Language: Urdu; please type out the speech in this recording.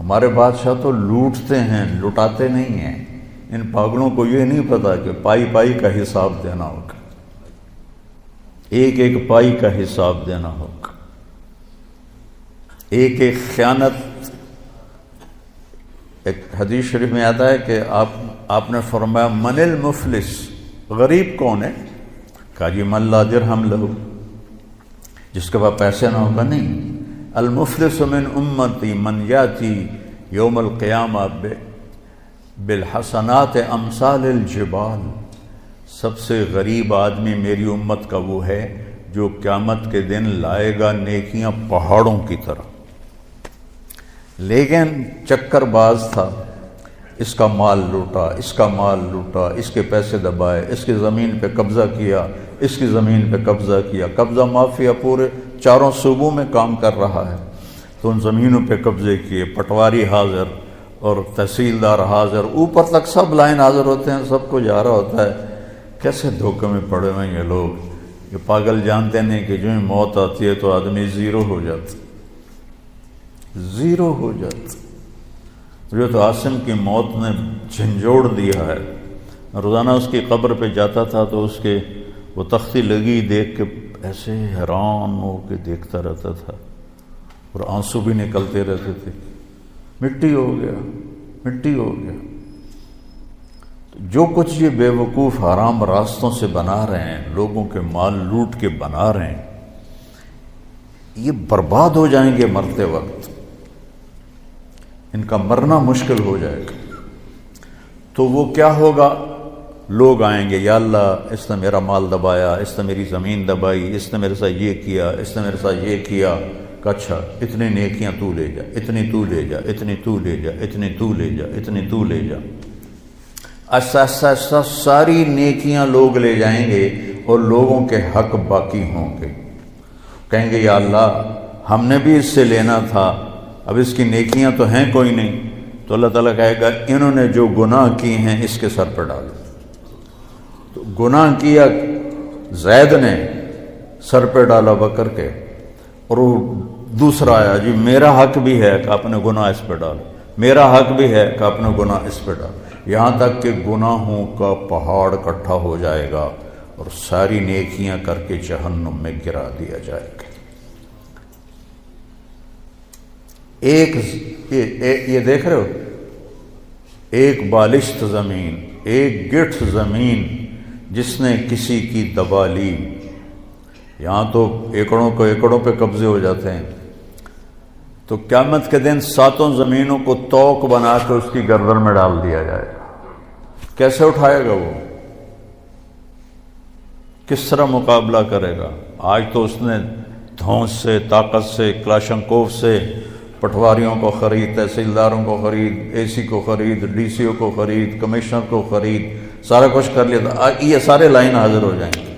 ہمارے بادشاہ تو لوٹتے ہیں، لٹاتے نہیں ہیں۔ ان پاگلوں کو یہ نہیں پتا کہ پائی پائی کا حساب دینا ہوگا، ایک ایک پائی کا حساب دینا ہوگا، ایک ایک خیانت۔ ایک حدیث شریف میں آتا ہے کہ آپ نے فرمایا من المفلس، غریب کون ہے؟ کہا جی من لا درہم لہو، جس کے پاس پیسے نہ ہوگا نہیں۔ المفلس من امتی من یاتی یوم القیامہ بالحسنات امثال الجبال، سب سے غریب آدمی میری امت کا وہ ہے جو قیامت کے دن لائے گا نیکیاں پہاڑوں کی طرح، لیکن چکر باز تھا، اس کا مال لوٹا، اس کا مال لوٹا، اس کے پیسے دبائے، اس کی زمین پہ قبضہ کیا، اس کی زمین پہ قبضہ کیا، قبضہ مافیا پورے 4 صوبوں میں کام کر رہا ہے، تو ان زمینوں پہ قبضے کیے، پٹواری حاضر اور تحصیلدار حاضر، اوپر تک سب لائن حاضر ہوتے ہیں، سب کو جا رہا ہوتا ہے۔ کیسے دھوکے میں پڑے ہوئے یہ لوگ، یہ پاگل جانتے نہیں کہ جو ہی موت آتی ہے تو آدمی زیرو ہو جاتا، زیرو ہو جاتا۔ جو تو عاصم کی موت نے جھنجھوڑ دیا ہے، روزانہ اس کی قبر پہ جاتا تھا تو اس کے وہ تختی لگی دیکھ کے ایسے حیران ہو کے دیکھتا رہتا تھا اور آنسو بھی نکلتے رہتے تھے، مٹی ہو گیا، مٹی ہو گیا۔ جو کچھ یہ بے وقوف حرام راستوں سے بنا رہے ہیں، لوگوں کے مال لوٹ کے بنا رہے ہیں، یہ برباد ہو جائیں گے مرتے وقت، ان کا مرنا مشکل ہو جائے گا۔ تو وہ کیا ہوگا؟ لوگ آئیں گے، یا اللہ اس نے میرا مال دبایا، اس نے میری زمین دبائی، اس نے میرے ساتھ یہ کیا، اس نے میرے ساتھ یہ کیا۔ کہ اچھا اتنی نیکیاں تو لے جا، اتنی تو لے جا، اتنی تو لے جا، اتنی تو لے جا، اتنی تو لے جا۔ ایسا ساری نیکیاں لوگ لے جائیں گے اور لوگوں کے حق باقی ہوں گے۔ کہیں گے یا اللہ ہم نے بھی اس سے لینا تھا، اب اس کی نیکیاں تو ہیں کوئی نہیں، تو اللہ تعالیٰ کہے گا انہوں نے جو گناہ کی ہیں اس کے سر پر ڈالو۔ تو گناہ کیا زید نے، سر پہ ڈالا بکر کے، اور وہ دوسرا آیا جی میرا حق بھی ہے کہ اپنے گناہ اس پہ ڈالو، میرا حق بھی ہے کہ اپنے گناہ اس پہ ڈالو، یہاں تک کہ گناہوں کا پہاڑ اکٹھا ہو جائے گا اور ساری نیکیاں کر کے جہنم میں گرا دیا جائے گا۔ یہ دیکھ رہے ہو، ایک بالشت زمین، ایک گٹھ زمین جس نے کسی کی دبا لی، یہاں تو ایکڑوں پہ قبضے ہو جاتے ہیں، تو قیامت کے دن 7 زمینوں کو توق بنا کے اس کی گردن میں ڈال دیا جائے گا۔ کیسے اٹھائے گا وہ؟ کس طرح مقابلہ کرے گا؟ آج تو اس نے دھونس سے، طاقت سے، کلاشنکوف سے پٹواریوں کو خرید، تحصیلداروں کو خرید، اے سی کو خرید، ڈی سی او کو خرید، کمشنر کو خرید، سارا کچھ کر لیا تھا، یہ سارے لائن حاضر ہو جائیں گے۔